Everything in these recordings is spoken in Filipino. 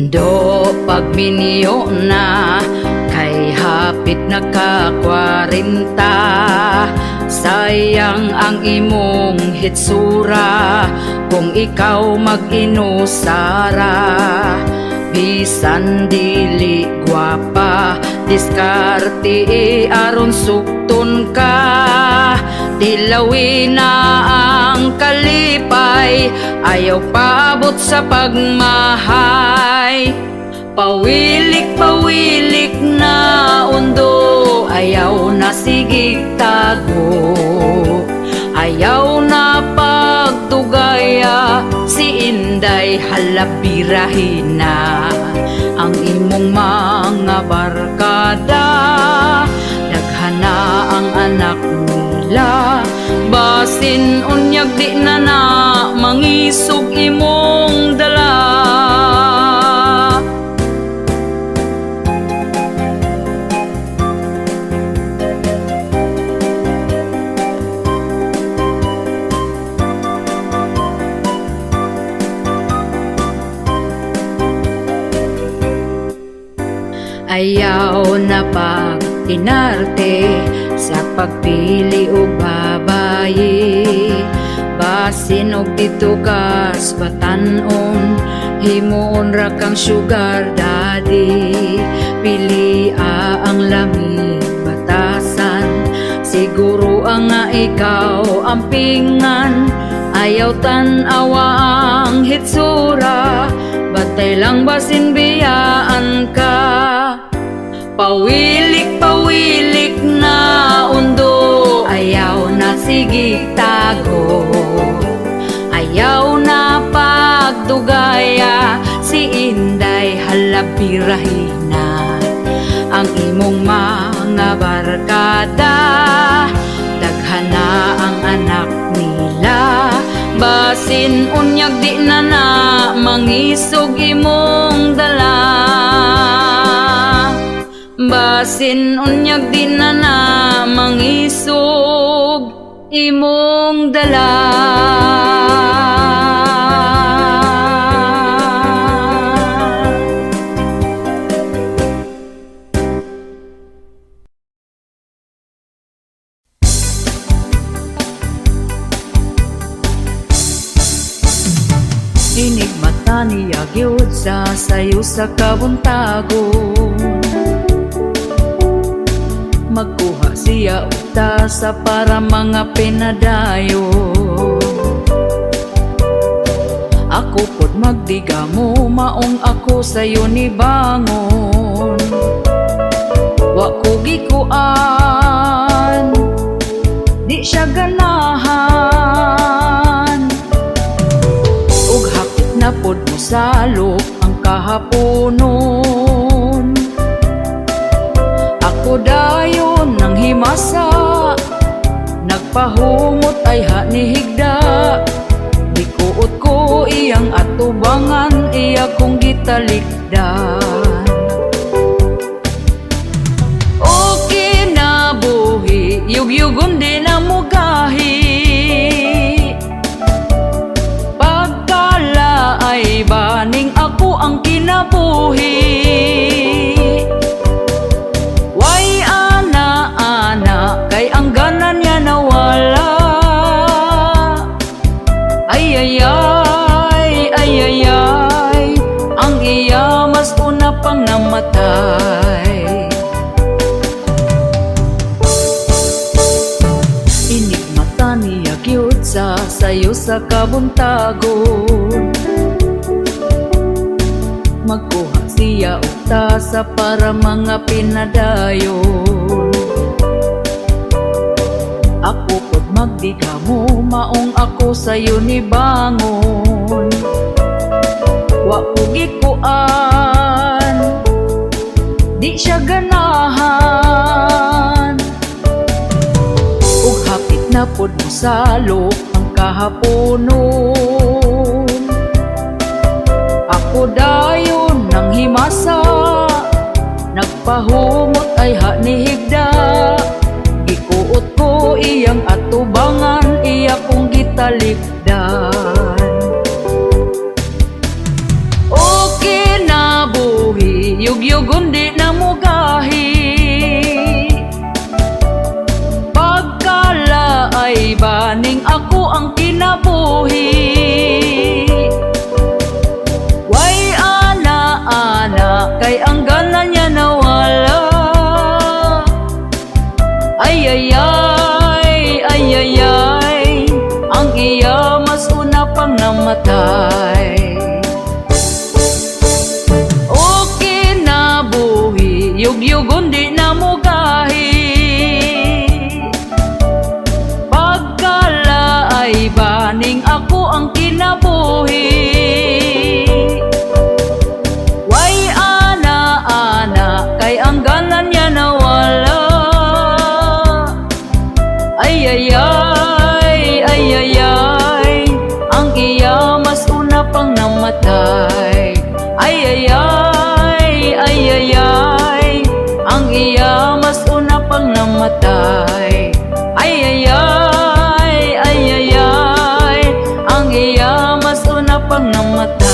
Indo pagminyo na kay hapit na ka 40. Sayang ang imong hitsura kung ikaw mag-inusara. Bisan dili gwapa, diskarte aron sukton ka. Tilawin na ang kalipay, ayaw paabot sa pagmahay. Pawilik-pawilik na undo, ayaw na sigig tago. Ayaw na pagtugaya, si Inday halabirahin na. Ang imong mga barkada, daghana ang anak nila. Basin unyag di na na, mangisog imong dala. Ayaw na pag-inarte sa pagpili o babayi. Basin og dito kas batanon, himuon ra kang sugar daddy. Pili ang lamig batasan, siguro ang nga ikaw ampingan. Ayaw tan-awa ang hitsura, batay lang basin biyaan ka. Pawilik-pawilik na undo, ayaw na sigig tago. Ayaw na pagdugaya, si Inday halabirahin na. Ang imong mga barkada, daghana ang anak nila. Basin unyag di na na, mangisog imong dala. Basin unyag di na na, mangisog imong dala. Inig mata niya gyud sa sayo sa kabuntagon. Magkuha siya utasa para mga pinadayo. Ako pod magdiga mo, maong ako sayo ni bangon. Wa ko gikuan, di siya ganahan. Ug hapit na pod mo salok ang kahaponon. Ako dayon nang himasa, nagpahumot ay hanihigda. Dikuot ko iyang atubangan, iya kong gitalikdan. Okay na buhi, yugyugon din ang mugahi. Pagkala ay baning ako ang kinabuhi. Kay ang ganan niya nawala. Ay ay ay, ay ay ay, ang iya mas una pang namatay. Inig mata niya gyud sa sayo sa kabuntagon. Magkuha siya og tasa para mga pinadayon. Ako pod magdiga mo, maong ako sayo ni bangon. Wa ko gikuan, di siya ganahan. Ug hapit na pod mo salok ang kahaponon. Ako dayon nang himasa, nagpahumot ay hanihigda. Gikuot ko iyang atubangan, iya kong gitalikdan. Okay na yugyugon di na mugahi. Pagkala ay baning ako ang kinabuhi. Way ana-ana kay ang gana niya nawala. Ay ay ay, ay ay ay, ang iya mas una pang namatay. Yugyugon di na mugahi. Pagkala ay baning ako ang kinabuhi. Way ana-ana kay ang gana niya nawala. Ay ay ay, ay ay ay, ang iya mas una pang namatay. Ay ay ay, ay ay ay, ang iya mas una pang namatay. Ay ay ay, ay ay ay, ang iya mas una pang namatay.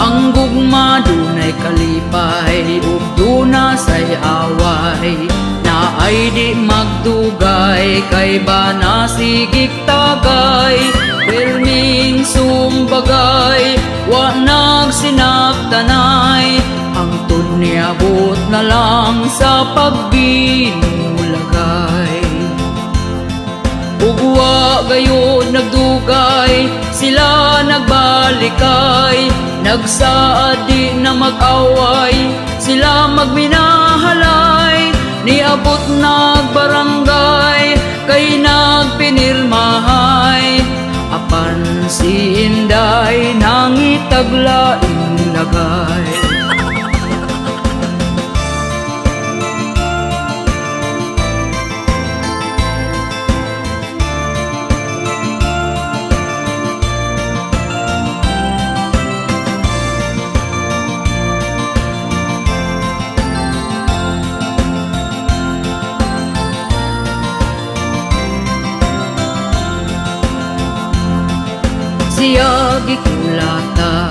Ang gugma dunay kalipay, ug duna say away. Na ay di magdugay, kay ba nasigik tagay. Perming sumbagay, wa nagsinaktanay. Ang niabot na lang sa pagbinulagay. Ugwa gayon nagdugay, sila nagbalikay. Nagsaad di na mag-away, sila magminahalay. Niabot nagbarangay, kay nagpinirmahay. Apan si Inday nangitaglaing lagay. Siya gikulata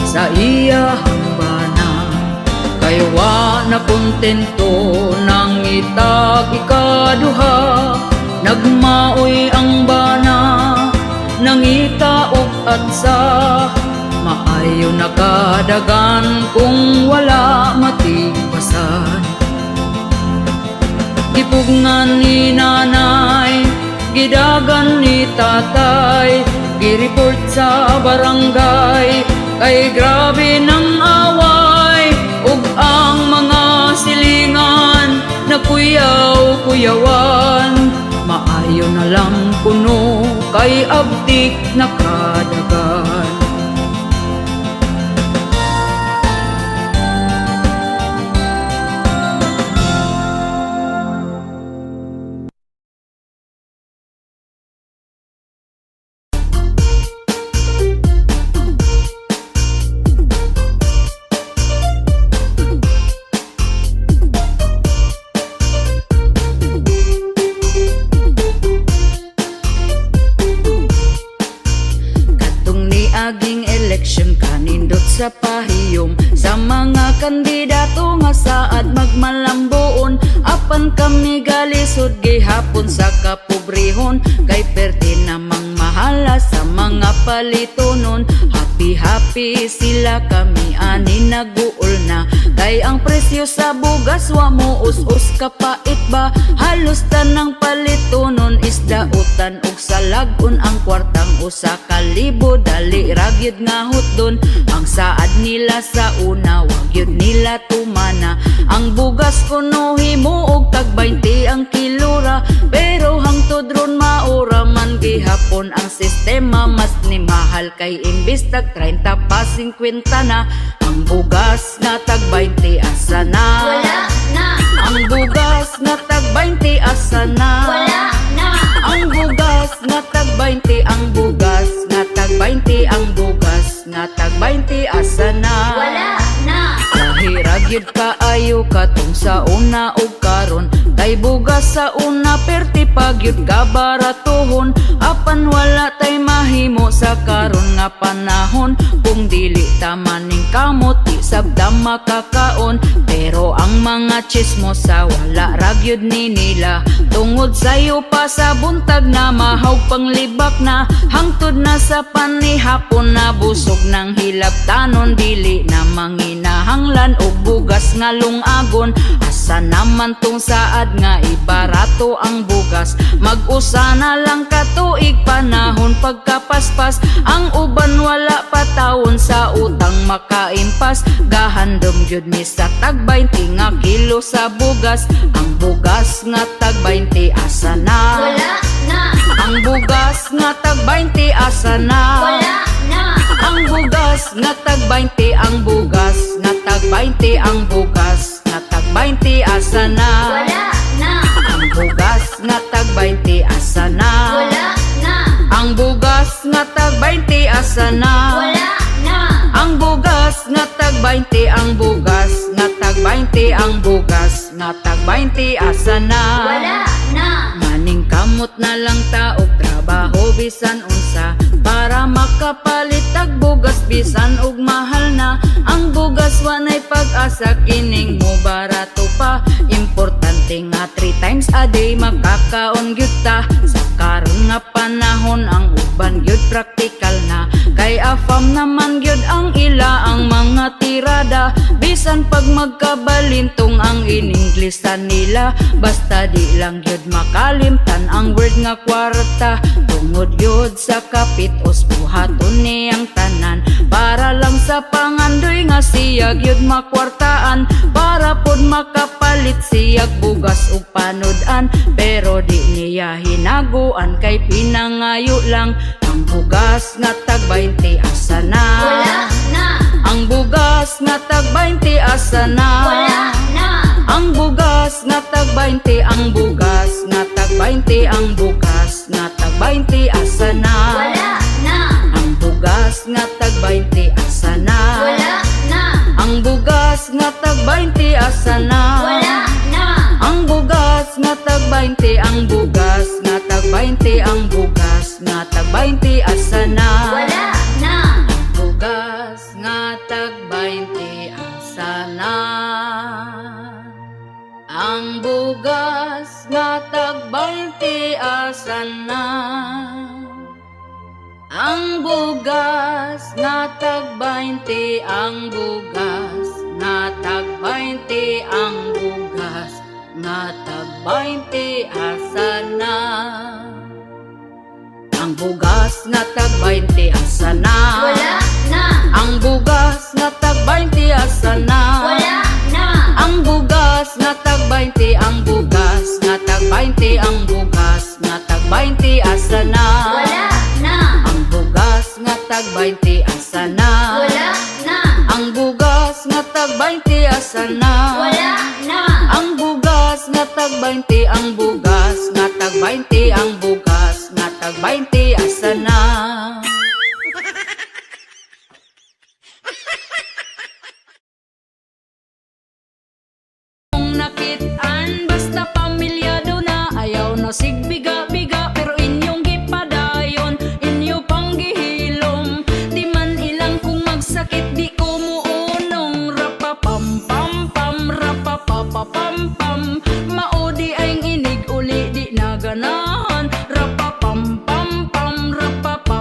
sa iya hambana, kay wa na kontento nang itag ikaduha. Nagmaoy ang bana, nangita og atsa, maayo nakadagan kung wala matigpasan. Gipugngan ni nanay, gidagan ni tatay, gireport sa barangay, kay grabe ng away. Ug ang mga silingan nakuyaw-kuyawan, maayo na lang kuno kay abdik nakadagan. Aging eleksyon kanindot sa pahiyom sa mga kandidato nga saad magmalambuon. Apan kami galisod gihapon sa kapobrehon, kay perti namang mahala sa mga palitonon. Happy sila kami ani naguol na, kay ang presyo sa bugas wa mo us-us kapait ba. Halos tanang palitonon isdautan ug salagon ang kwartang usa ka libo. Dali ragyod nga hutdon ang saad nila sa una, wag yun nila tumana. Ang bugas kuno himo og tag 20 ang kilora, pero hangtod ron maura man gihapon ang sistema. Mas ni mahal kay imbis tag 30 pa 50 na. Ang bugas nga tag 20 asa na? Wala na. Ang bugas nga tag 20 asa na? Wala na. Ang bugas nga tag 20, ang bugas nga tag 20, ang bugas nga tag 20 asa na? gyud kaayo katong sa una ug karon. Kay bugas sa una perti pa gyud ka baratohon, apan wala tay mahimo sa karon nga panahon. Kung dili ta maning kamot di sabda makakaon, pero ang mga chismosa wala ra gyud ni nila. Tungod sayo pa sa buntag na mahaw panglibak na, hangtod na sa panihapon na busog ng hilabtanon. Dili na manginahanglan og bugas nga lungagon, asa naman tong saad nga ibarato ang bugas. Mag-usa na lang katuig panahon pagkapaspas, ang uban wala patawon sa utang makaimpas. Gahandom gyud mi sa tag 20 nga kilo sa bugas, ang bugas nga tag 20 asa na? Wala na. Ang bugas nga tag 20 asa na? Wala na. Ang bugas nga tag 20, ang bugas nga tag 20, ang bugas nga tag 20 asa na? Wala na. Ang bugas nga tag 20 asa na? Wala na. Ang bugas nga tag 20 asa na? Wala na. Ang bugas nga tag 20, ang bugas nga tag 20, ang bugas nga tag 20 asa na? Wala na. Maning kamot na lang ta og trabaho bisan unsa, para makapalit tag bugas bisan og mahal na. Ang bugas wanay pag-asa kining mo barato pa, importante nga 3 times a day makakaon gyud ta. Sa karon nga panahon ang uban gyud praktikal na, kay afam naman gyud ang ila ang mga tirada. Bisan pag magkabalintong ang in-Inglesan nila, basta di lang gyud makalimtan ang word nga kwarta. Tungod gyud sa kapitos buhaton niyang tanan, para lang sa pangandoy nga siya gyud makwartaan, para pod makapalit siyag bugas ug panodan. Pero di niya hinaguan kay pinangayo lang. Ang bugas nga tag 20 asa na? Wala na. Ang bugas nga tag 20 asa na? Wala na. Ang bugas nga tag 20, ang bugas nga tag 20, ang bugas nga tag 20 asa na? Wala na. Ang bugas nga tag 20 asa na? Wala na. Ang bugas nga tag 20 asa na? Wala na. Ang bugas nga tag 20, ang bugas nga tag 20, ang bugas nga tag 20 asa na? Wala na. Bugas nga tag 20 asa na? Ang bugas nga tag 20 asa na? Ang bugas nga tag 20, ang bugas nga tag 20, ang bugas nga tag 20 asa na? Ang bugas nga tag 20 asa na? Wala na. Ang bugas nga tag 20 asa na? Wala na. Ang bugas nga tag 20, ang bugas nga tag 20, ang bugas nga tag 20 asa na? Wala na. Ang bugas nga tag 20 asa na? Wala na. Ang bugas nga tag 20 asa na? Wala na. Ang bugas nga tag 20, ang bugas nga tag 20, ang bugas nga tag 20 asa na? Kung nakit-an basta pamilyado na, ayaw no sigbiga-biga, pero inyong gipadayon, inyo pang gihilom. Di man ilang kung magsakit di ko muunong. Rapapam-pam-pam, rapapapapam-pam, maudi ay inig uli di naganahan. Rapapam-pam-pam, rapapam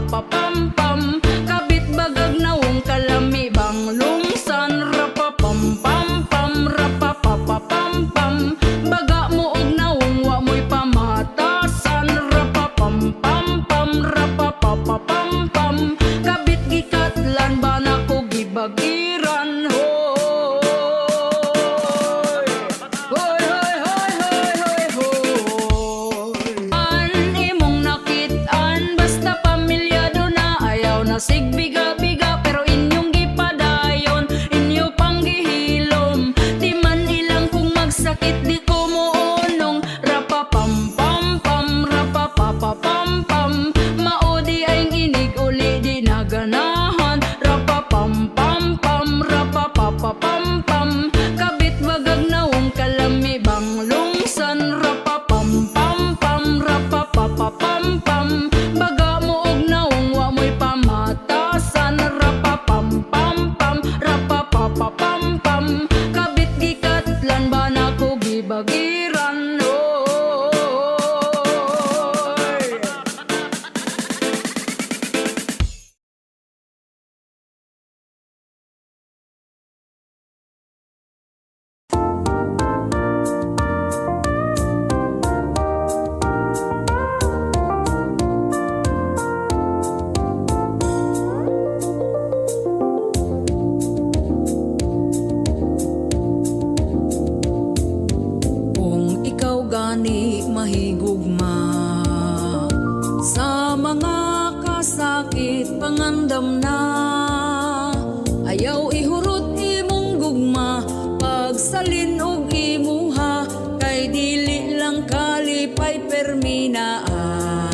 masalin og imuha, kay dili lang kalipay perminaan.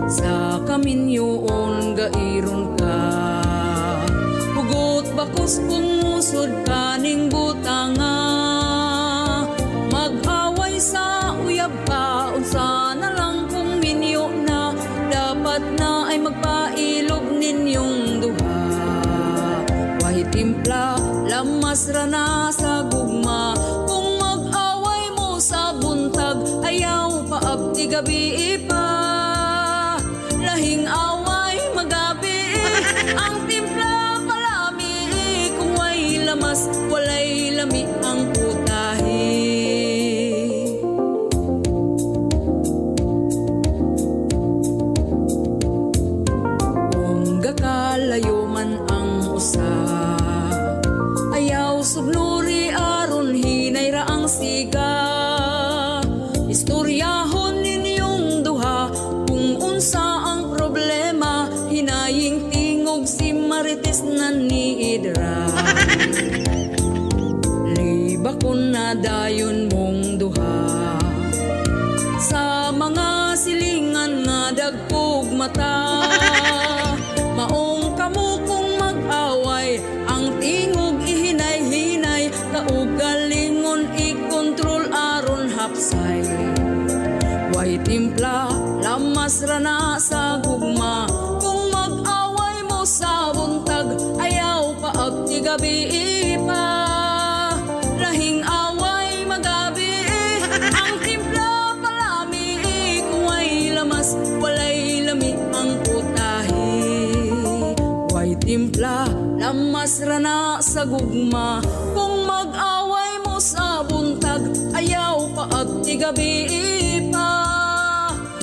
Sa kaminyoon gairon ka, hugot bakos pumusod kaning butanga. Mag-away sa uyab ka, unsa na lang kung minyo na, dapat na ay magpailog ninyong duha. Wahi timpla, lamas ra na sa gugma, kung mag-away mo sa buntag, ayaw paabti gabi pa. Lahing away magabi, ang timpla palami, kung way lamas, walay lami ang putahe. Kung gakalayo man ang usa, ayaw sugnuri aron hinay ra ang siga. Istoryahon ninyong duha kung unsa ang problema, hinaying tingog si Marites naniidra. Libakon na dayon mong duha sa mga silingan nga dagkog mata. Maong kamo kung mag-away, ang tingog ihinay-hinay, kaugalingon ikontrol aron hapsay. Way timpla, lamas ra na sa gugma, kung mag-away mo sa buntag, ayaw paabti gabi pa. Lahing away magabi, ang timpla palami, kung way lamas, walay lami ang putahe. Way timpla, lamas ra na sa gugma, kung mag-away mo sa buntag, ayaw paabti gabi pa.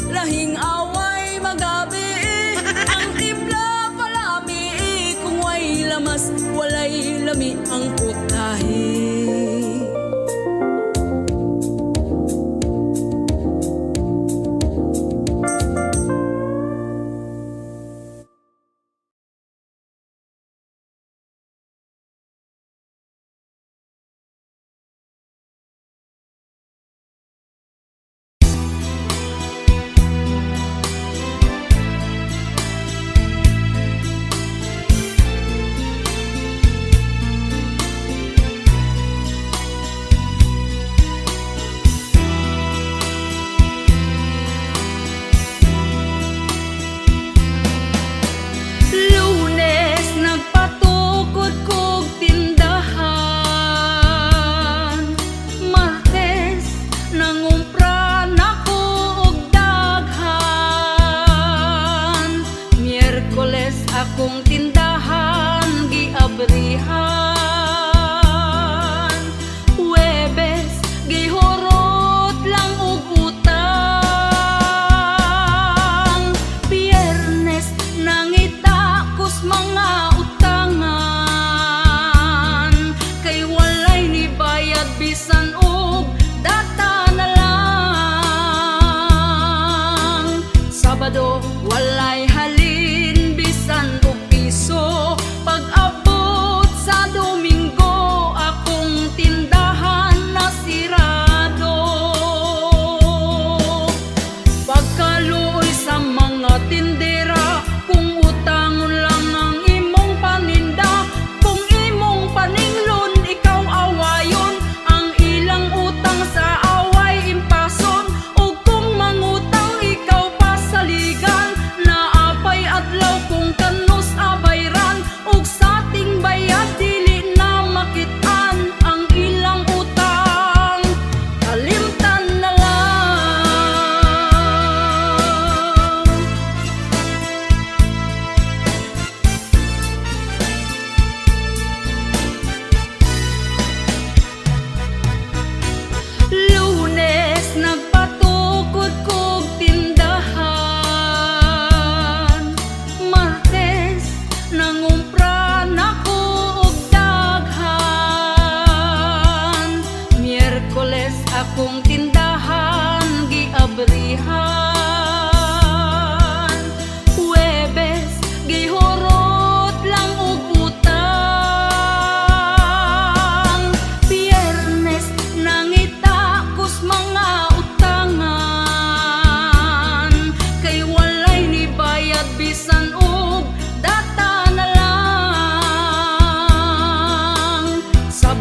Lahing away magabi, ang timpla palami, kung way lamas, walay lami ang putahe.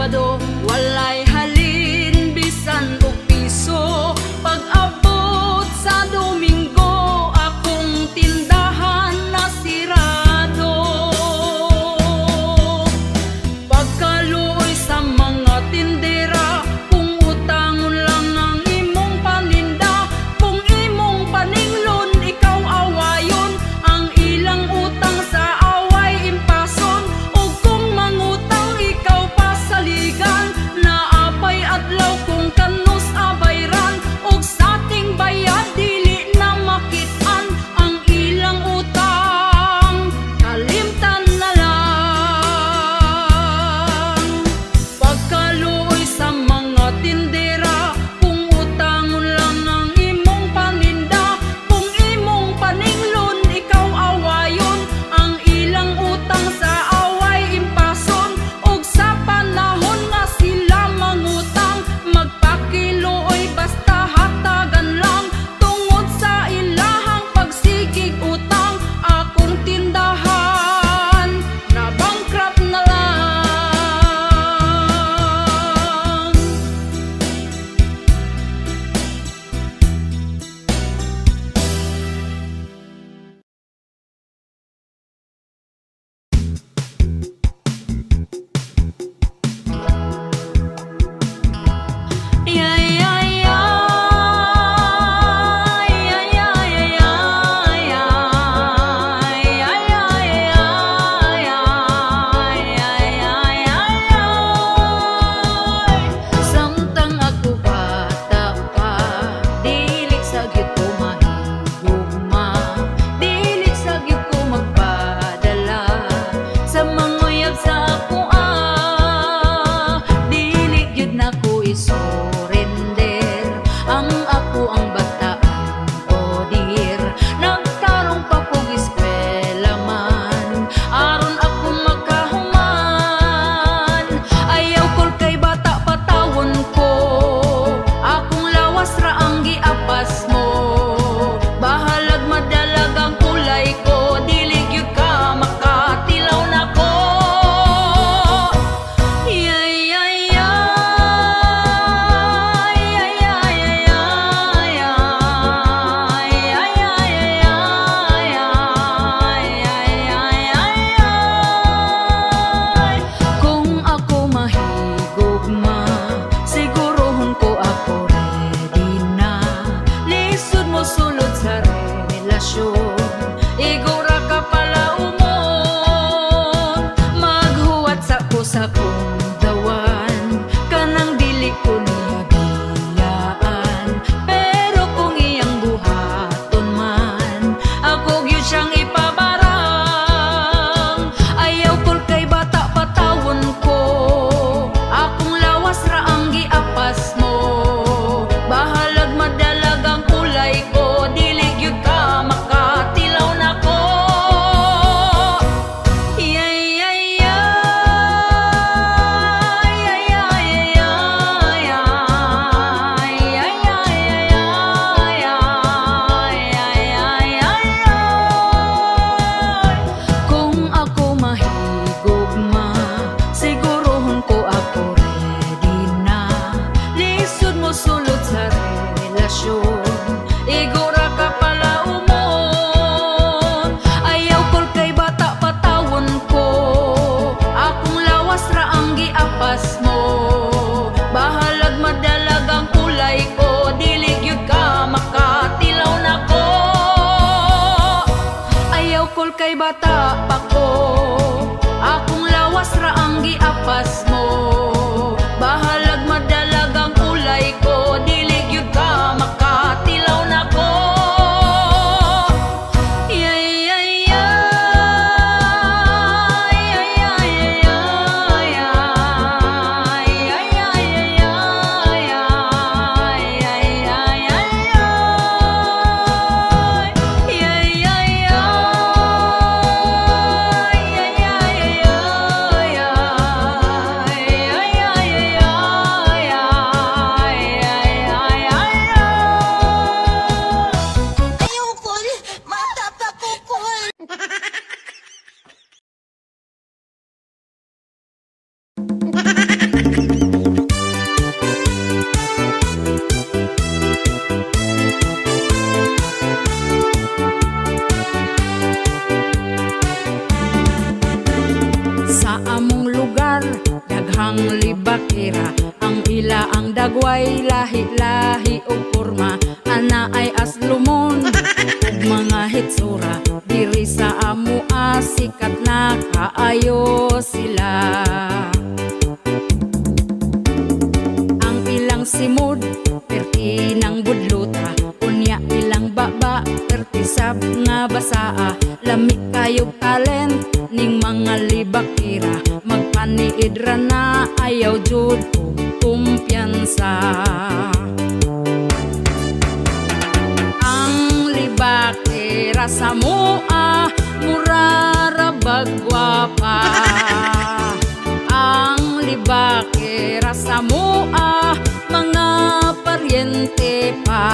sigurado walay halin bisan og piso. Pag-abot sa Domingo akong tindahan nasirado. Pagkaluoy sa mga tindera, kung utangon lang ang imong paninda, kung imong paninglon ikaw awayon, ang ilang utang sa away impason. O kung mangutang ikaw pasaligan, naapay adlaw kung kanus abayran, og sa ating bayad dili na makitaan ang ilang utang, kalimtan na lang. Pagkaluoy sa mga tindera, kung utangon lang ang imong paninda, kung imong paninglon ikaw awayon, ang ilang utang sa away impason. Og sa panahon nga sila mangutang, magpakiluoy basta hatagan lang, tungod sa ilahang pagsigig utang, akong tindahan na bankrupt na lang. Samtang ako bata pa, dilig sa gyud ko mahigugma, dilig sa gyud ko magpadala sa manguyab sa ako dilig gyud na ko isurrender ang ako ang bataan o dir. Nagtarong pa kog eskwela man aron ako magkahuman. Ayaw kol kay bata patawon ko, akong lawas ra ang giapas mo. Bahalag madalag ang kulay ko, dili gyud ka makatilaw nako. Yay, yay, kung ako mahigugma, sigurohon ko ako ready na. Lisod mo sulod sa relasyon, igura ka pala umon. Maghuwat sa ko sa kong dawan, kanang dili ko niya giyaan. Pero kung iyang buhaton man, ako gyud siyang ipabarang. Ayaw kol kay bata patawon ko, akong lawas ra ang giapas mo. Bahalag madalag ang kulay ko, dili gyud ka makatilaw nako. Yay, yay, kung ako mahigugma, sigurohon ko ako ready na. Lisod mo sulod sa relasyon, igura ka pala umon. Ayaw kol kay bata patawon ko, akong lawas ra ang giapas mo. Bahalag madalag ang kulay ko, dili gyud ka makatilaw nako. Ayaw kol kay bata pa ko, akong lawas ra ang giapas mo. Bahalag madalag ang kulay ko, dili gyud ka makatilaw nako. Yay, yay, ang libakira. Ang ila ang dagway, lahi-lahi o porma. Ana ay aslumon ug mga hitsura. Diri sa amua sikat na kaayo sila. Ang ilang simod, perti ng budluta. Unya ilang baba, perti sab nga basaa. Lami kayog talent ning mga libakira. Magpaniid ra na ayaw jud og kumpiyansa. Ang libakira sa mua, mura ra bagwapa. Ang libakira sa mua, mga paryente pa.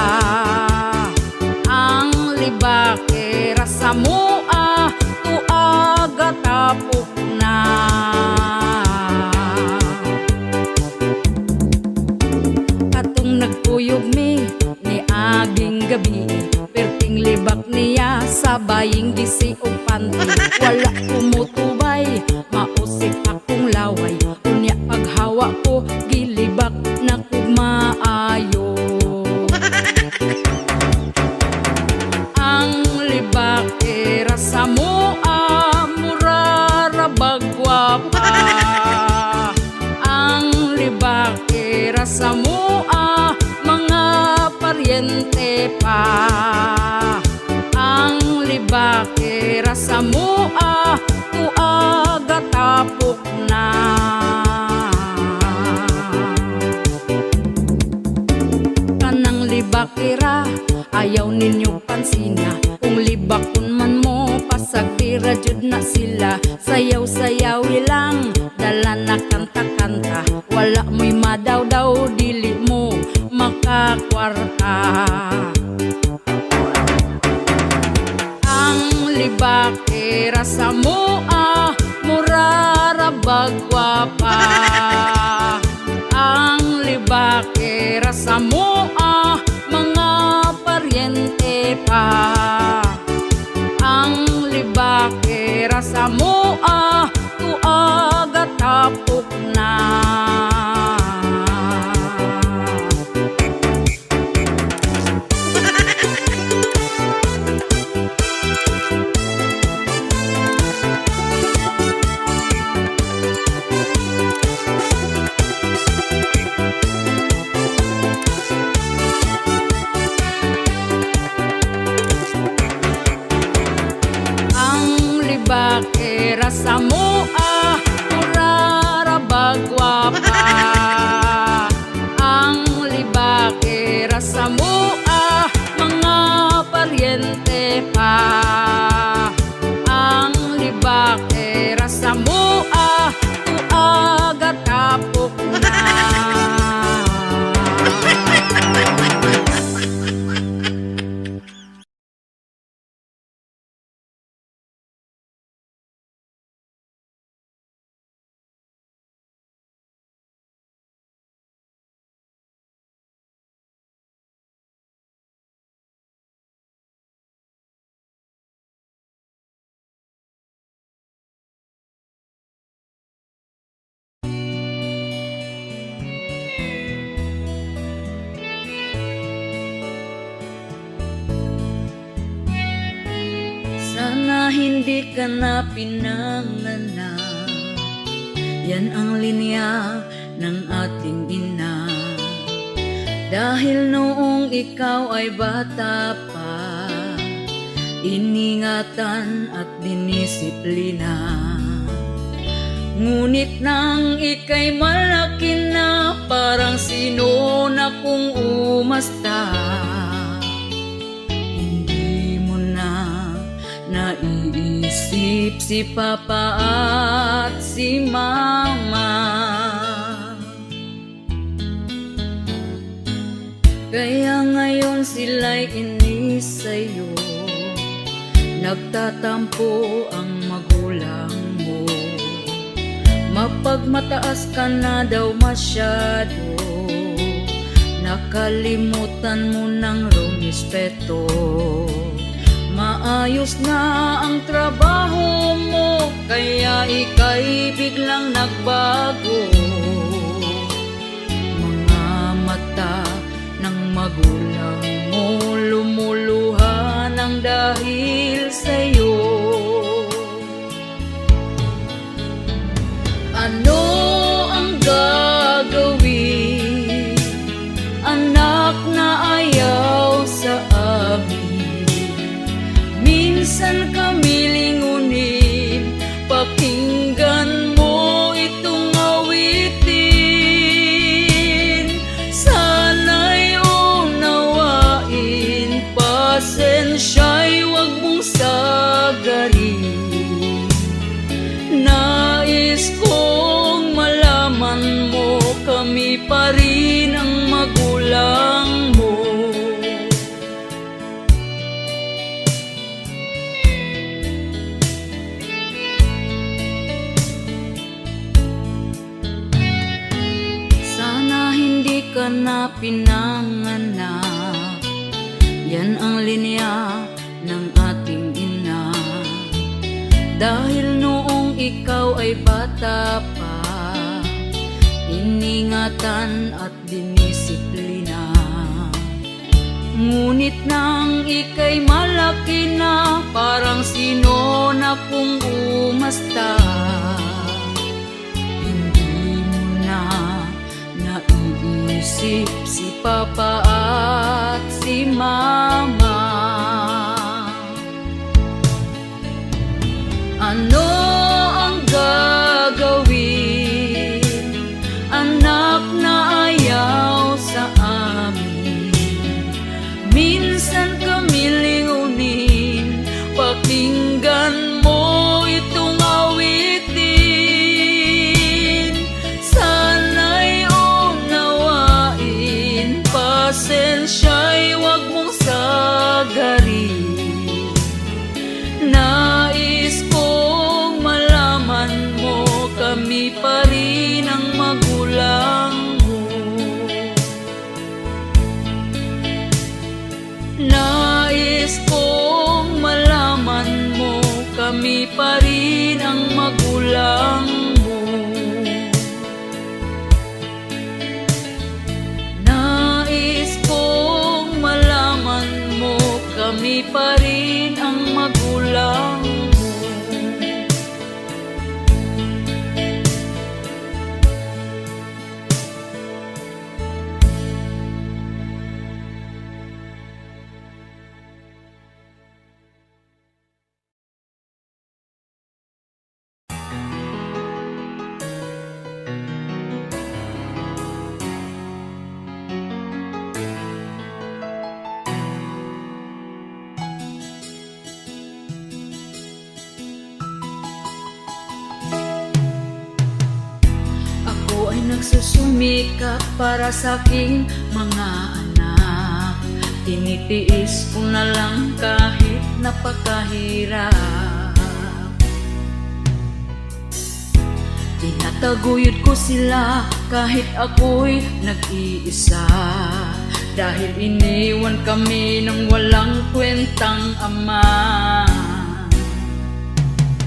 Ang libakira sa mua, tuaga tapok na. Katong nagpuyog mi ni aging gabi, perting libak niya sa baying gisi o panty. Wala kumutubay, mausik akong laway. Unya paghawa ko, gilibak na kumaayo. Ang libakira sa mua, mura ra bagwapa. Ang libakira sa mua, mga paryente pa. Ang libakira sa mua, tuaga tapok na. Kanang libakira, ayaw ninyo pansinya. Kung libakon man mo, pasagpira jud na sila. Sayaw-sayawi lang, dala na kanta-kanta. Wala mo'y madaw-daw, dili mo makakwarta. Ang libakira sa mua, mura ra bagwapa. Ang libakira sa mua, mga paryente pa. Ang libakira sa mua, tuaga tapok na. Libakira sa mua, mura ra bagwapa. Ang libakira sa mua, mga paryente pa. Ang libakira sa mua, tuaga tapok na. Sana hindi ka na pinanganak. Yan ang linya ng ating ina. Dahil noong ikaw ay bata pa, iningatan at dinisiplina. Ngunit nang ika'y malaki na, parang sino na kung umasta. Naiisip si Papa at si Mama. Kaya ngayon sila'y inis sa'yo. Nagtatampo ang magulang mo. Mapagmataas ka na daw masyado. Nakalimutan mo ng rumispeto. Maayos na ang trabaho mo, kaya ika'y biglang nagbago. kami pa rin ang magulang mo. Sana hindi ka na pinanganak, yan ang linya ng ating ina. Dahil noong ikaw ay bata pa, iningatan at dinisiplina. Ngunit nang ika'y malaki na, parang sino na kung umasta. Hindi mo na naiisip si Papa at si Mama. Ano ang gagawin, anak na ayaw sa amin? Minsan kami lingunin, pakinggan mo itong awitin. Sana'y unawain, pasensya'y wag mong sagarin. Nais kong malaman mo, kami pa rin ang magulang mo. Nais kong malaman mo, kami pa rin ang magulang mo. Nais kong malaman mo, kami pa rin ang magulang mo. Ako ay nagsusumikap para sa aking mga anak. Tinitiis ko na lang kahit napakahirap. Tinataguyod ko sila kahit ako'y nag-iisa. Dahil iniwan kami ng walang kwentang ama.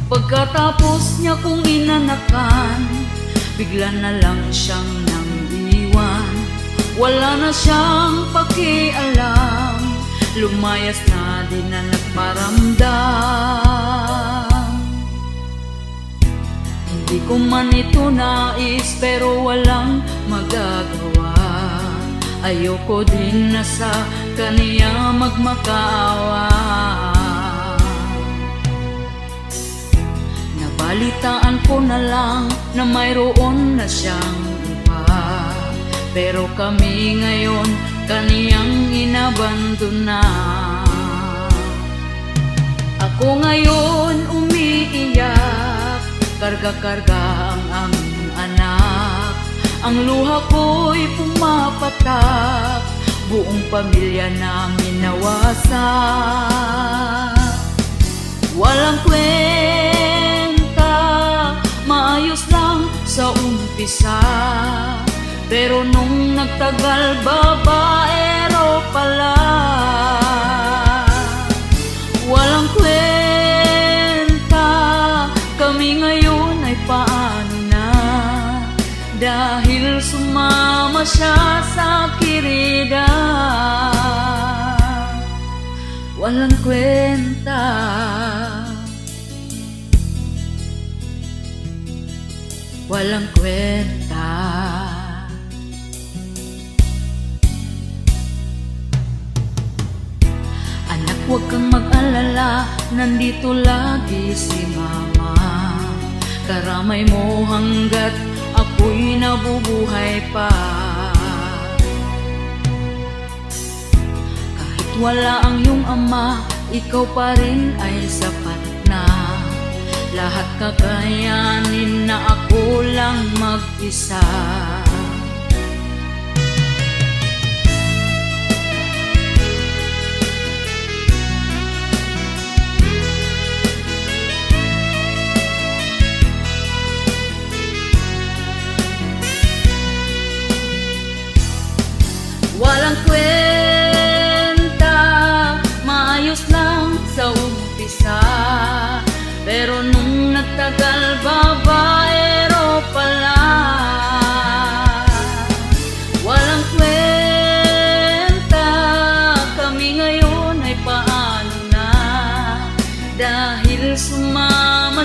Pagkatapos niya kong inanakan, bigla na lang siyang nang-iwan. Wala na siyang pakialam, lumayas na din na nagparamdam. Hindi ko man ito nais pero walang magagawa. Ayoko din na sa kaniya magmakaawa. Balitaan ko na lang na mayroon na siyang iba. Pero kami ngayon kaniyang inabandona. Ako ngayon umiiyak, karga-karga ang aming anak. Ang luha ko'y pumapatak, buong pamilya namin nawasak. Walang kwenta, maayos lang sa umpisa, pero nung nagtagal babaero pala. Walang kwenta, kami ngayon ay paano na, dahil sumama siya sa kirida. Walang kwenta, walang kwenta. Anak, huwag kang mag-alala, nandito lagi si Mama. Karamay mo hanggat ako'y nabubuhay pa. Kahit wala ang iyong ama, ikaw pa rin ay sapat na. Lahat kakayanin na ako lang mag-isa.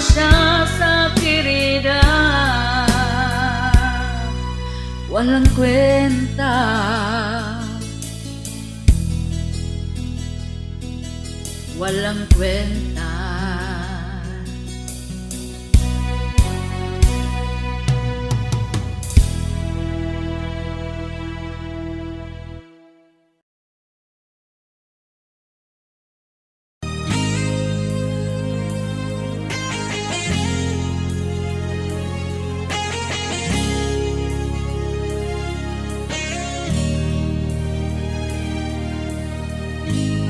siya sa kirida, walang kwenta. Walang kwenta.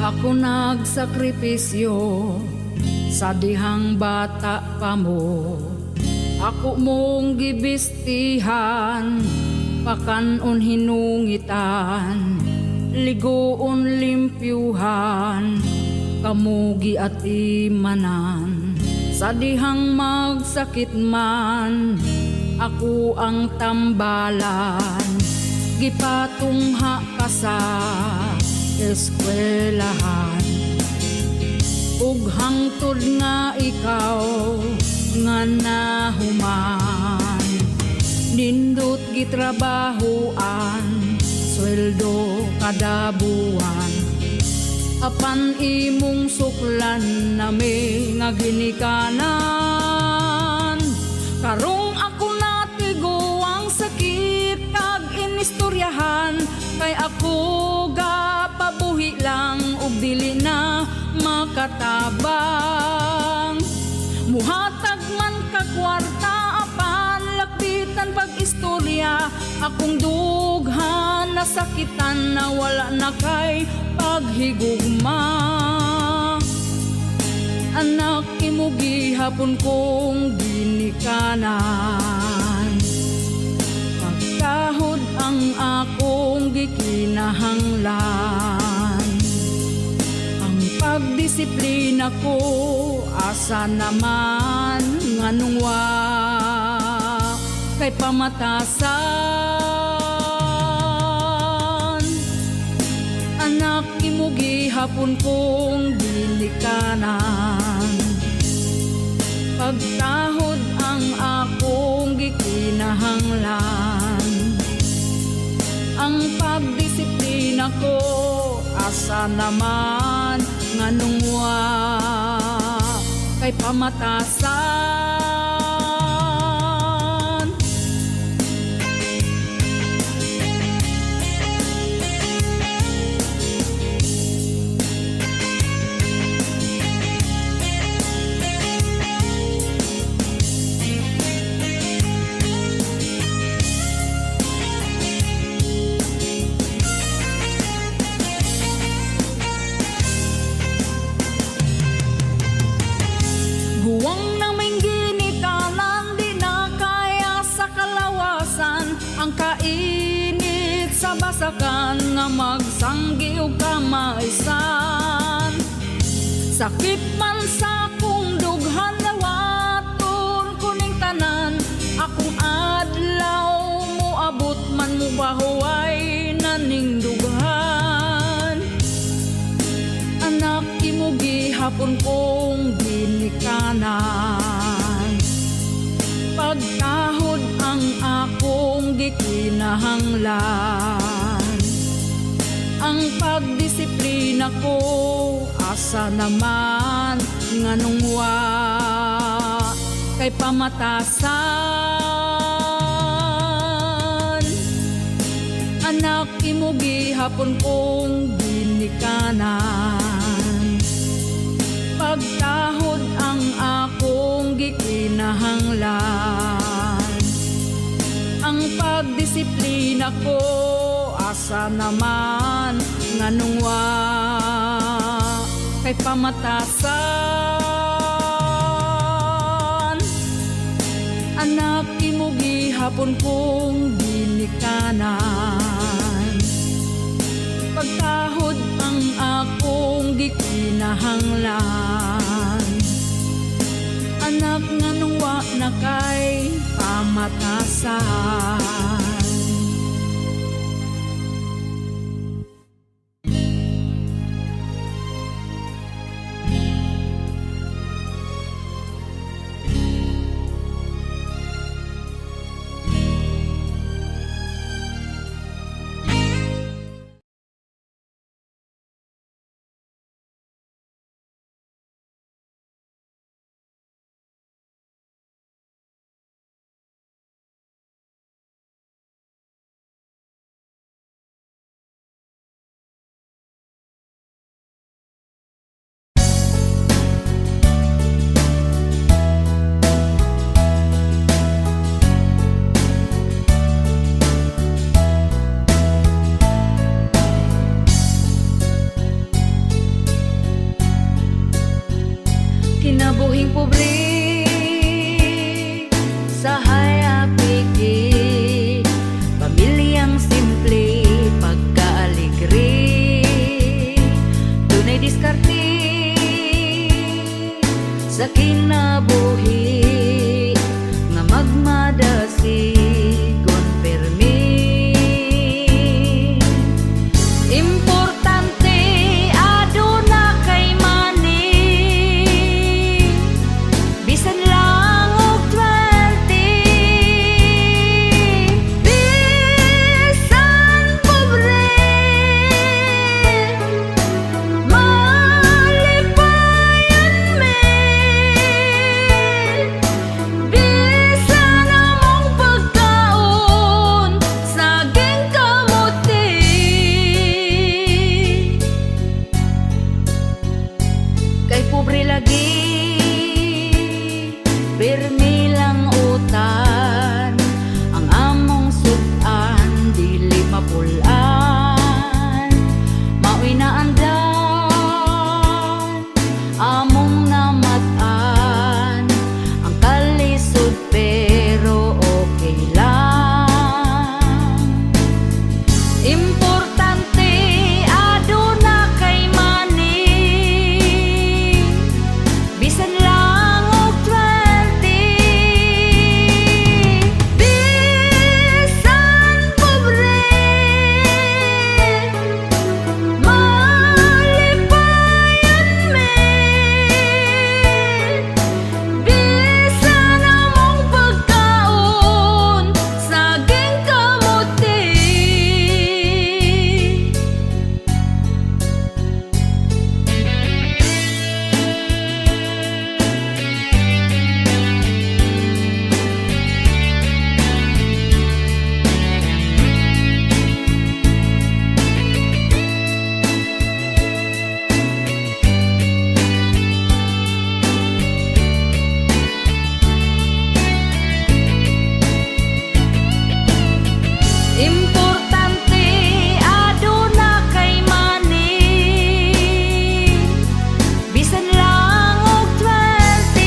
Ako nagsakripisyo sa dihang bata pa mo. Ako mong gibistihan, pakanon hinungitan, ligoon limpyuhan, kamugi at imanan. Sa dihang magsakit man, ako ang tambalan, gipatungha ka sa eskwelahan. Ug hangtod nga ikaw nga nahuman, nindot gitrabahoan, sweldo kada buwan. Apan imong suklan nami nga ginikanan. Karong ako natigo ang sakit kag inistoryahan, kay ako pabuhi lang ug dili na makatabang. Muhatag man ka kwarta apan lakbitan pag-istorya, akong dughan nasakitan na wala na kay paghigugma. Anak imo gihapon kong ginikanan, pagkahod ang akong gikinahanglan. Ang pagdisiplina ko asa naman nganong wa kay pamatasan. Anak imo gihapon kong ginikanan, pagkahod ang akong gikinahanglan. Ang pagdisiplina ko asa naman nganong wa kay pamatasan. Huwang naming ginikanan, di na kaya sa kalawasan. Ang kainit sa basakan nga magsanggi o kamaisan. Sakit man sa kong dughan, nawaton kuning tanan. Akong adlaw mo abot man mo bahuay naning dughan. Anak imo gihapon kong ginikanan, pagkahod ang akong gikinahanglan. Ang pagdisiplina ko asa naman nganong wa kay pamatasan. Anak imo gihapon kong ginikanan, pagkahod ang akong gikinahanglan. Ang pagdisiplina ko asa naman nganong wa kay pamatasan. Anak imo gihapon kong ginikanan, pagkahod ang akong gikinahanglan. Anak nganong wa na kay pamatasan. Importante aduna kay money. Bisan lang og 20.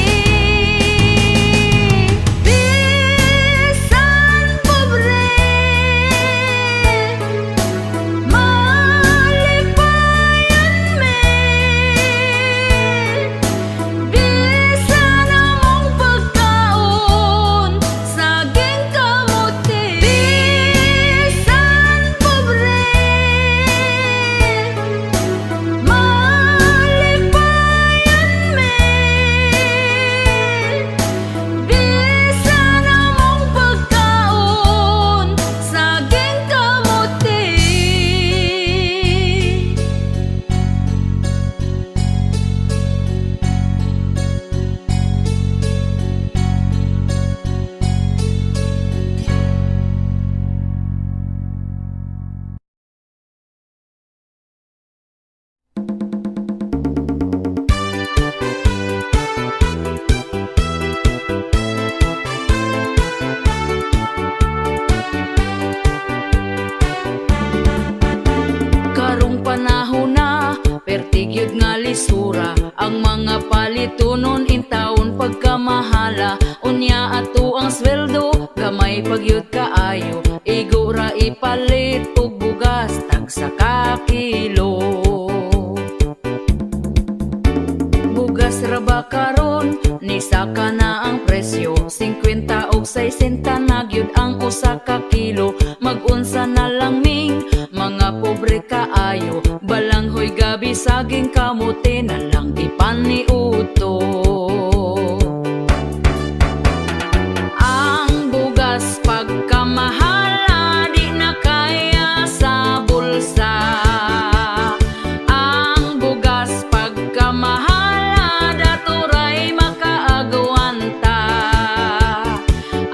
Bisan pobre, malipayan me. Bisan among pagkaon, saging kamote. Bisan pobre, malipayan me. Bisan among pagkaon, saging kamote. Karong panahon na, pertigyod nga lisura. Ang mga palitunon in taon pagkamahala. Unya ato ang sweldo, gamay pagyud kaayo. Igura ipalit og bugas, tagsa ka kilo. Bugas ra ba karon, ni saka na ang presyo. 50 og 60 na gyud ang usa ka kilo. Mag-unsa na lang ming mga pobre kaayo. Balanghoy gabi saging kamote na lang ipaniuto. Ang bugas pagkamahala, di na kaya sa bulsa. Ang bugas pagkamahala, daturay makaagwanta.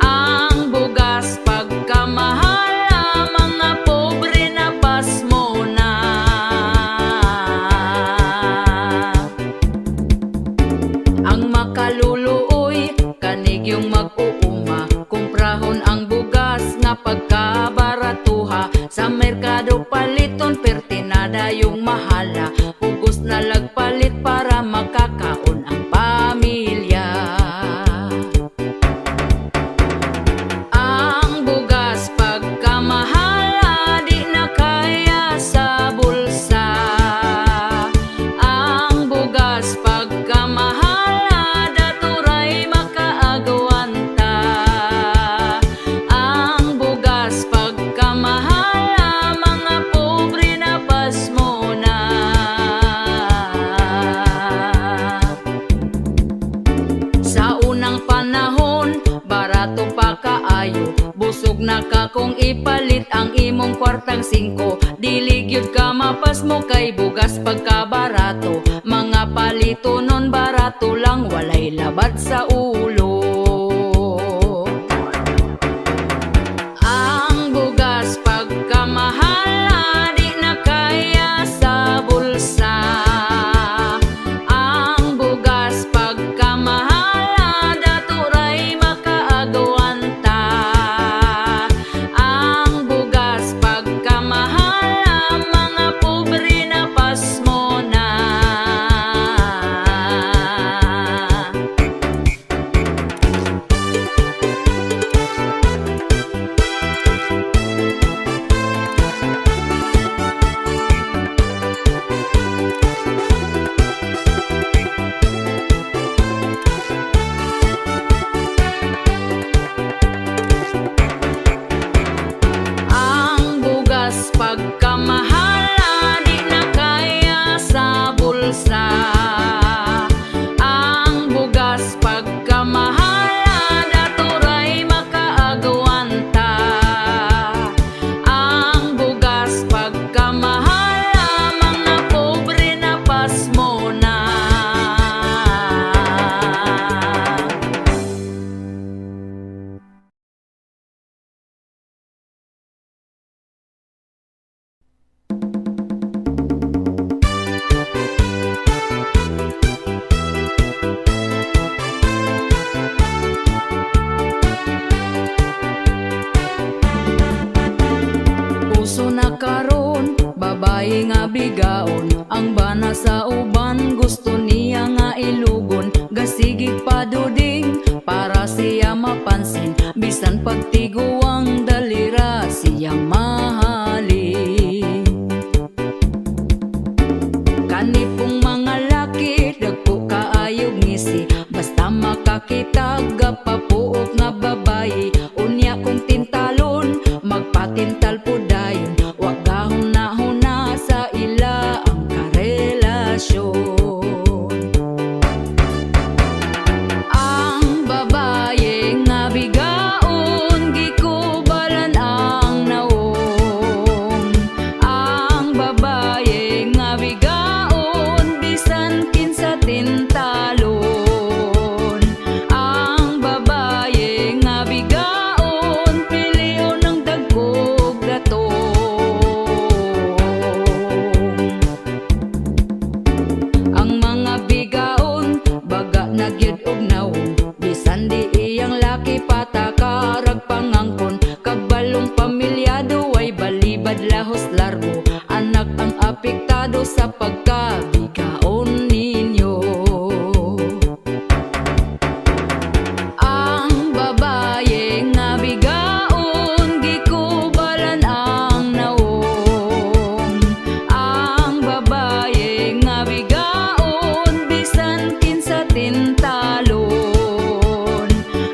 Ang bugas pagkamahala, mga pobre na pasmo na. Ang makaluluoy, kanig yung mag-uuma. Kumprahon ang bugas nga pagkabaratuha. Sa merkado paliton, pertinada yung mahala. Pugos na lagpalit para makakaon ang pamilya. Ang bugas pagkamahala, di na kaya sa bulsa. Ang bugas pagkamahala, daturay makaagwanta. Ang bugas pagkamahala, mga pobre na pasmo na. Sa unang panahon, barato pa kaayo. Busog na ka kung ipalit ang imong kwartang 5. Dili gyud ka mapasmo kay bugas pagkabarato. Mga palito nun barato lang, walay labad sa ulo. Ang bugas pagkamahala, di na kaya sa bulsa. Ang bugas pagkamahala, daturay makaagwanta. Ang bugas pagkamahala, mga pobre na pasmo na. karon, babae nga bigaon. Ang bana sa uban, gusto niya nga ilugon. Gasigig paduding, para siya mapansin. Bisan pagtiguang dalira, siya mahalin. Kanipong mga laki, dagpo kaayog ngisi. Basta makakitag, papuok nga babae. Unya kong tintalon, magpatintal po dayon. Wag gahuna-huna sa ila ang karelasyon. Ang babae nga bigaon, gikubalan ang naong. Ang babae nga bigaon, bisan kinsa tintalon. Ang babae nga bigaon, piliyon ng dagkog datong. Ang mga bigaon, baga na gyud og naong. Bisan di iyang laki patakarag pangangkon. Kabalong pamilyado ay balibad lahos largo. Anak ang apektado sa pagkabigaon ninyo. Ang babae nga bigaon, gikubalan ang naong. Ang babae nga bigaon, bisan kinsa tintalon.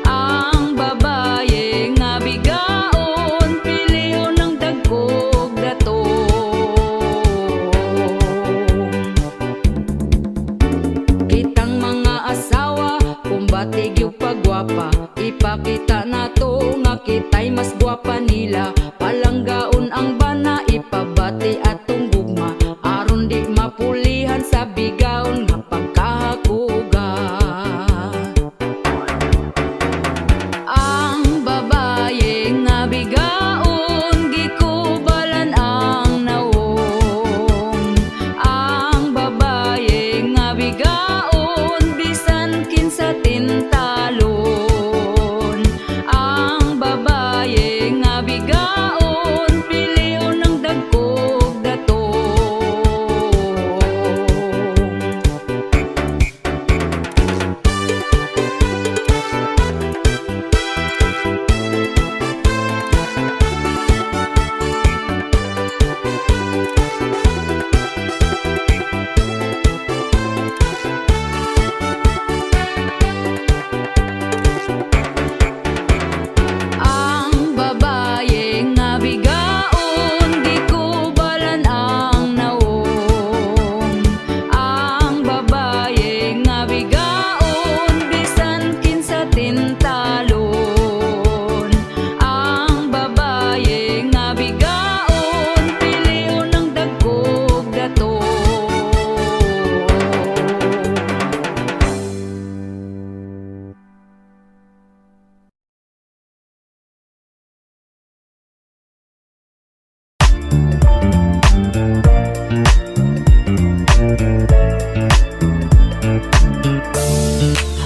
Ang babae nga bigaon, piliyon ng dagkog datong. Kitang mga asawa, kumbatig yung pagwapa. Ipakita na to nga kita'y mas gwapa nila. Palanggaon ang bana, ipabati atong gugma. Aron di mapulihan sa bigaon nga pagkahakuga. Ang babae nga bigaon, gikubalan ang naong. Ang babae nga bigaon, bisan kinsa tintalon. Ang babae nga bigaon, piliyon ng dagkog datong. Ang babae nga bigaon, gikubalan ang naong. Ang babae nga bigaon, bisan kinsa tintalon. Ang babae nga bigaon, piliyon ng dagkog datong.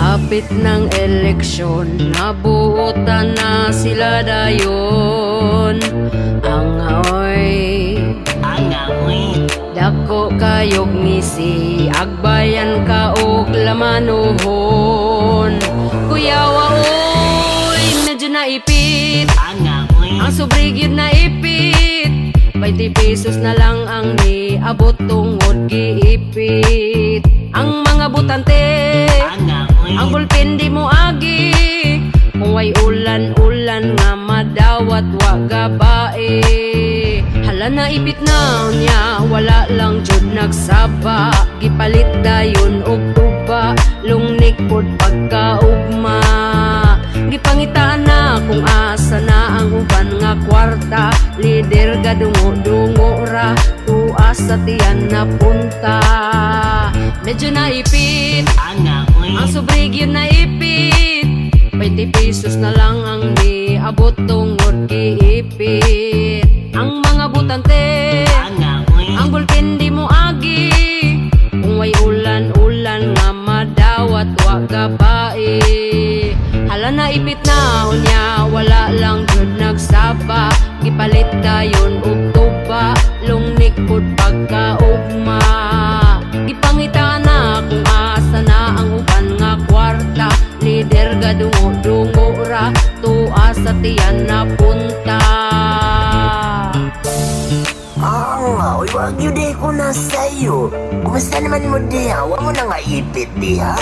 Hapit ng eleksyon, nabuotan na sila dayon. Ang aoy, dako kayog ngisi, agbayan ka og lamanuhon. Kuyawa oy, medyo naipit. Ang sobrigid na ipit, 20 pesos na lang ang niabot tungod giipit. Ang mga butante, ang bulpen di mo agi. Kung way ulan-ulan nga madawat wa gabae. Hala na ipit na niya, wala lang jud nagsaba. Gipalit dayon og tuba, lungnik pod pagkaugma. Gipangitaan na kung asa na ang uban nga kwarta. Lider gadungo-dungo ra, tuas sa tiyan na punta. Medyo naipit, ang sobrigid na ipit. 20 pesos na lang ang niabot tungod giipit. Ang mga butante, ang bulpen di mo agi. Kung way ulan-ulan nga madawat wa gabae. Hala na ipit na unya, wala lang jud nagsaba. Gipalit dayon og tuba, kabalong likod pagkaugma. Ipangita na kung asa na ang uban nga kwarta. Lider ga dungo-dungo ra tuwa sa tiyan na punta. Uy, wag yun di ko na sa'yo. Kumusta naman mo diha? Huwag mo na nga ipit diha.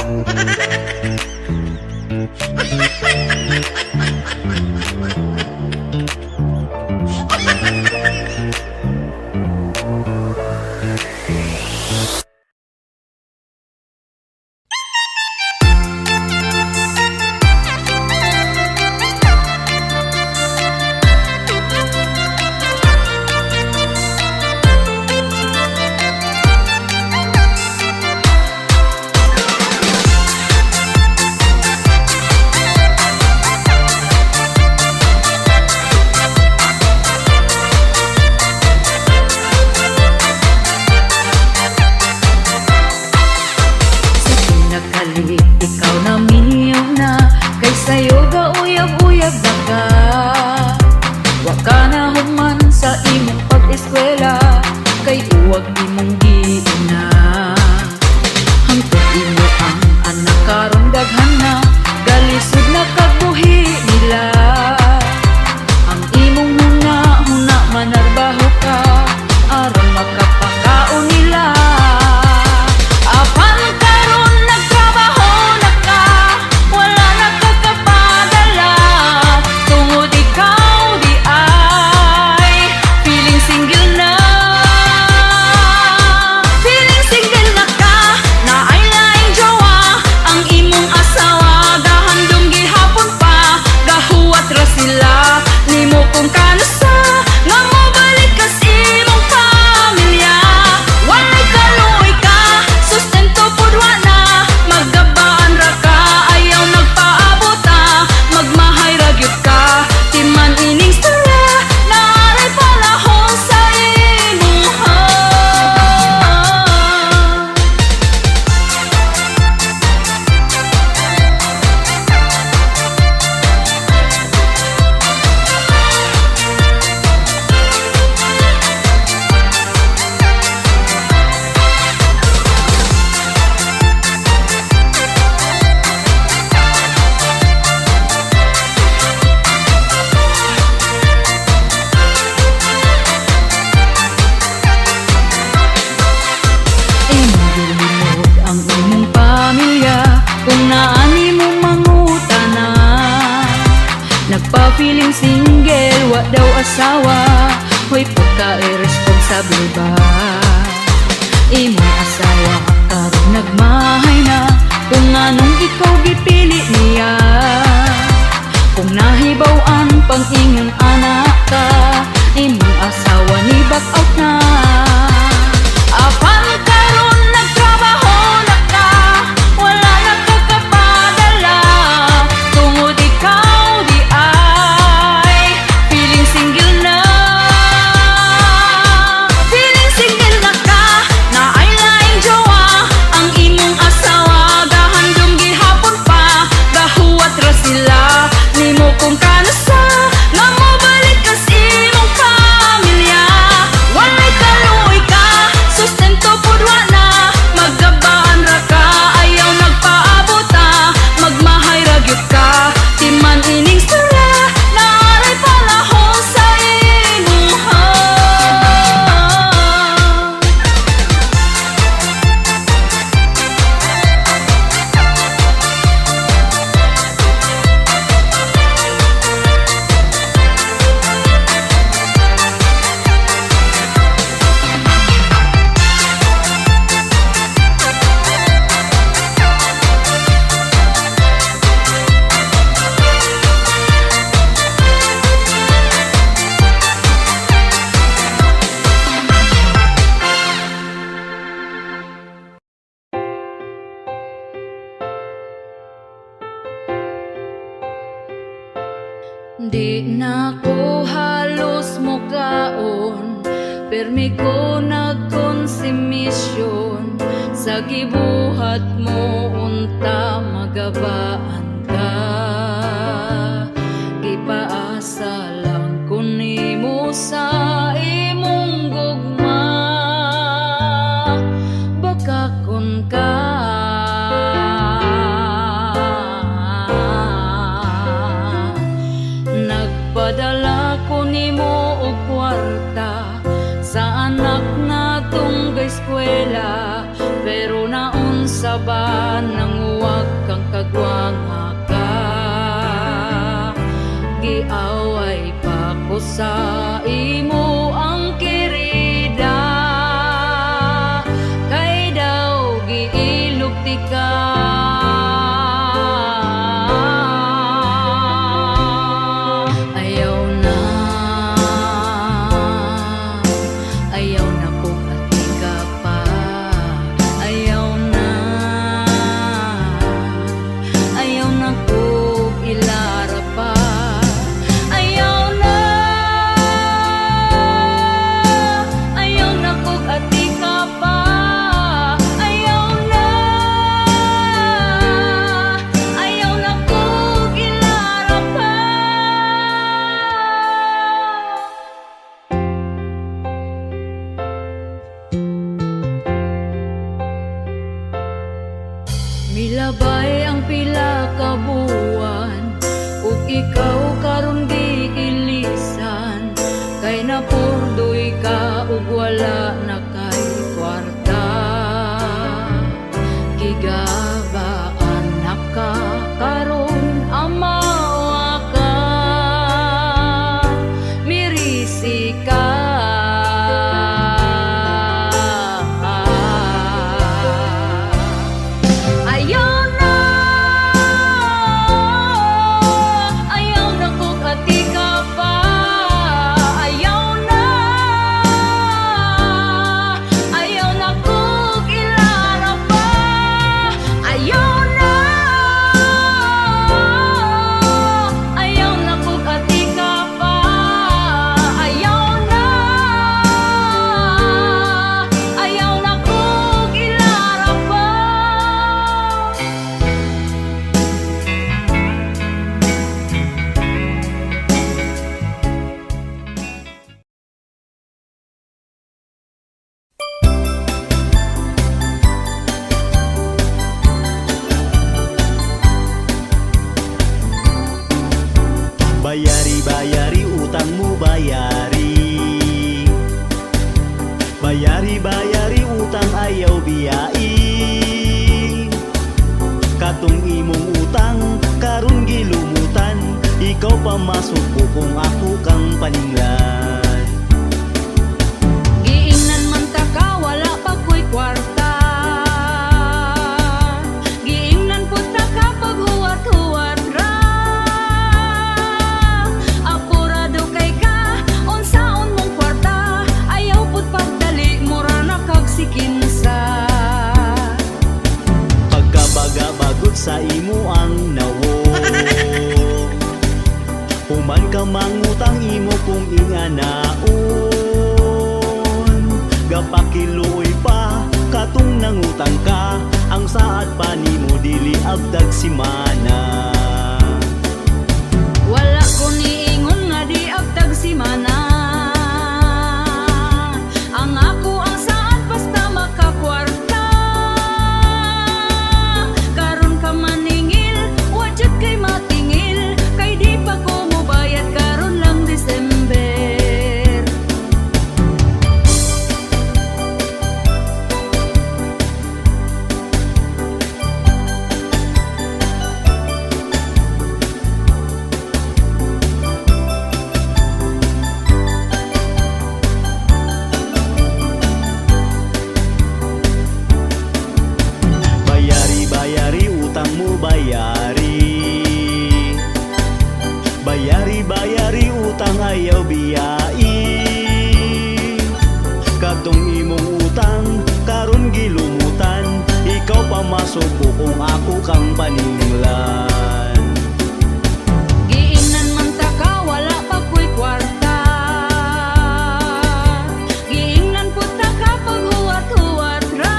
Ikaw na miyaw na, kay sa'yo ga uyab-uyab na ka. Wa ka na human sa imong pag-eskwela, kay uwag imong giina. Hangtod imo ang anak karong daghan na, galisod na kagbuhi nila. Ang imong huna manarbaho ka, aron makapakaon nila. Apan karon nagtrabaho na ka, wala na kakapadala. Tungod ikaw di ay feeling single na. Feeling single na ka, na ay laing jowa. Ang imong asawa gahandom gihapon pa, gahuwat ra sila nimo kung kanasa. Nga mobalik ka sa imong pamilya, walay kaluoy ka, sustento pudwa na. Maggabaan ra ka, ayaw nagpaabota, magmahay ra gyud ka. Timan ining sara, naaray palahon sa imuha. Imong gilimod ang imong pamilya, kung naani mo mangutana. Nagpa-feeling single, wa daw asawa, hoy pagka-irresponsable ba? Imong asawa karon nagmahay na, kung anong ikaw gipili niya. Kung nahibaw-an pang ingon anak ka, imong asawa ni back out na. Apan karon nagtrabaho na ka, wala na kakapadala. Tungod ikaw di ay feeling single na. Feeling single na ka, na ay laing jowa. Ang imong asawa gahandom gihapon pa, gahuwat ra sila nimo kung kanasa. Nga mobalik ka sa imong pamilya, walay kaluoy ka, sustento pudwa na. Maggabaan ra ka, ayaw nagpaabota, magmahay ra gyud ka. Timan ining sara, naaray palahon sa imuha. Di na ko halos mukaon, permi ko nagkonsumisyon. Sa gibuhat mo unta magabaan ka, gipaasa lang ko nimo sa imong kwarta sa anak na tunggay eskwela, pero naunsa ba nang huwag kang kagwanga ka? Giaway pa ko sa imo ang kirida, kay daw giilog ti ka. Ayaw na ko pati ka pa. Ayaw na ko ilara pa. Ayaw na ko ati ka pa. Ayaw na ko ilara pa. Milabay ang pila ka buwan, ug ikaw karon giilisan, kay napurdoy ka ug wala na kay kwarta. Gigabaan na ka karon amawa ka, mirisi ka. Ayaw na ko ati ka pa. Ayaw na ko ilara pa. Ayaw na ko ati ka pa. Ayaw na ko ilara pa. Bayari utang mo bayari. Bayari utang ayaw biyai. Katong imong utang karon gilumutan, ikaw pa masuko kung ako kang paninglan. Giingnan man ta ka, wala pa ko'y kwarta. Giingnan pud ta ka pag huwat-huwat ra. Apurado kay ka, unsaon mong kwarta. Ayaw pud pagdali, mura na kag sikinsa. Pagkabaga-bagot sa imo ang nawo. Human ka mangutang imo kung inganaon. Gapakiluoy pa katong nangutang ka, ang saad pa nimo dili agdag simana. Wala ko niingon nga di agtag simana. Ang ako ang saan basta makakwarta. Karon ka maningil, wajud kay matingil, kay di pa ko mobayad karon lang December. Bayari utang mo bayari. Bayari utang ayaw biyai. Katong imong utang karon gilumutan, ikaw pa masuko kung ako kang paninglan. Giingnan man ta ka, wala pa ko'y kwarta. Giingnan pud ta ka pag huwat-huwat ra.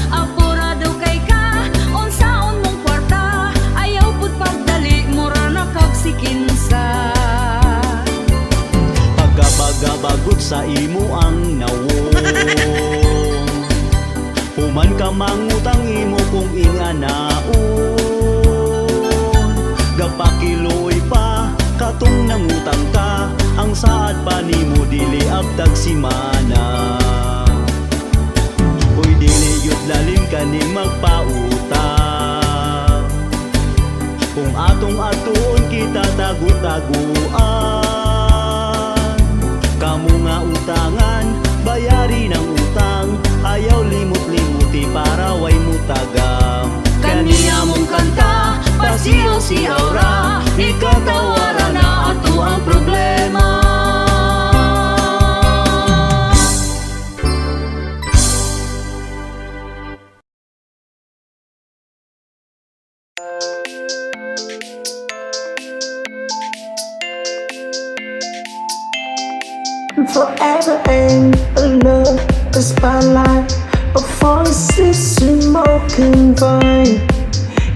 Apurado kay ka, unsaon mong kwarta. Ayaw pud pagdali, mura na kag sikinsa. Pagkabaga-bagot sa imo ang nawo. Human ka mangutang imo kung inganaon. Gapakiloy pa katong nangutang ka, ang tagsimana. Uy dili yun lalim kaning magpautang, kung atong atuon kita tagu-taguan. Kamu nga utangan, bayari ng utang, ayaw limot-limuti para way mutagam. Kaniya mong kanta, pasiyaw-siyaw ra, ikatawaran na ato ang problema. Forever and alone, the spotlight of voices smoking vine.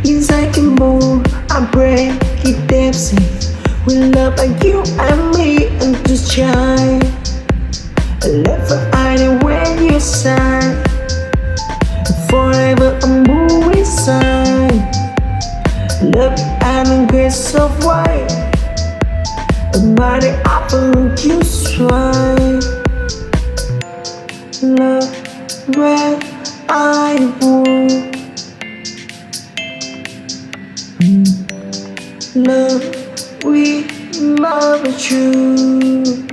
Yes, I can move, I break it dancing. We love like you and me and to shine. Never hiding when you sign. Forever I'm moving sign. Love and grace of white. A mighty apple you swine. Love where I want. Love we love you.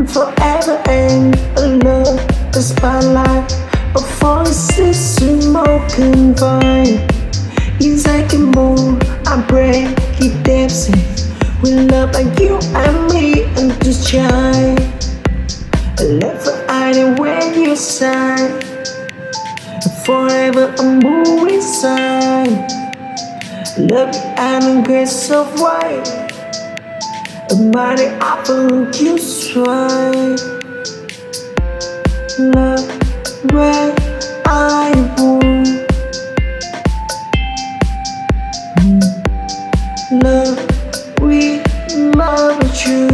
Forever and alone, the spotlight of voices smoking vine. Yes, I can move, I break it dancing. We love like you and me and to shine. Never hiding when you sign. Forever I'm moving sign. Love and grace of white. A mighty apple you swine. Love where I want. Love we love you.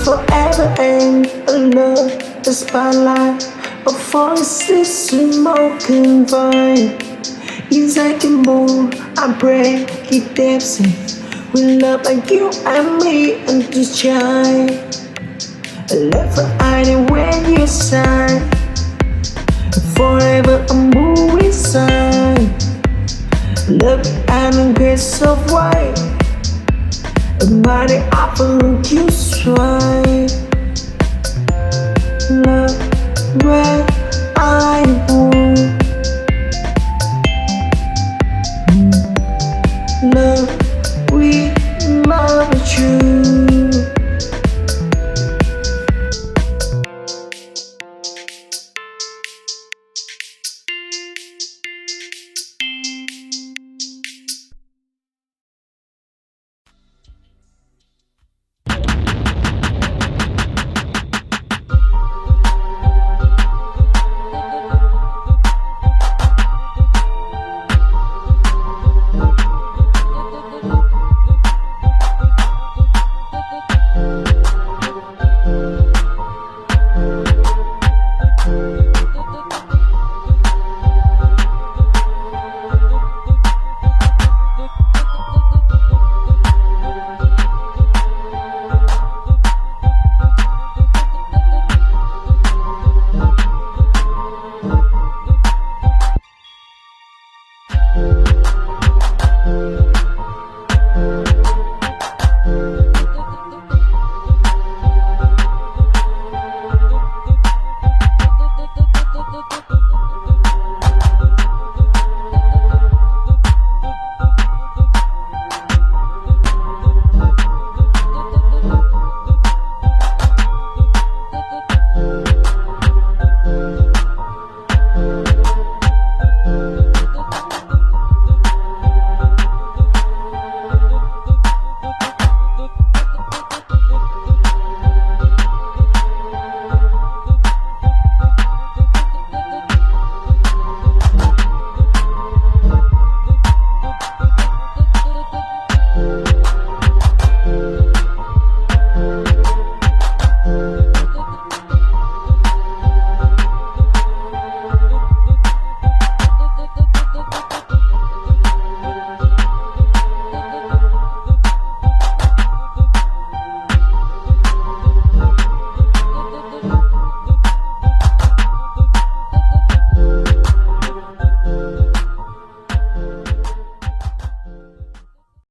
Forever and alone, the spotlight of voices smoking vine. Yes, I can move, I break it dancing. We love like you and me and to shine. Never hiding when you sign. Forever I'm moving sign. Love and grace of white. A mighty apple you swine. Love where I want. Love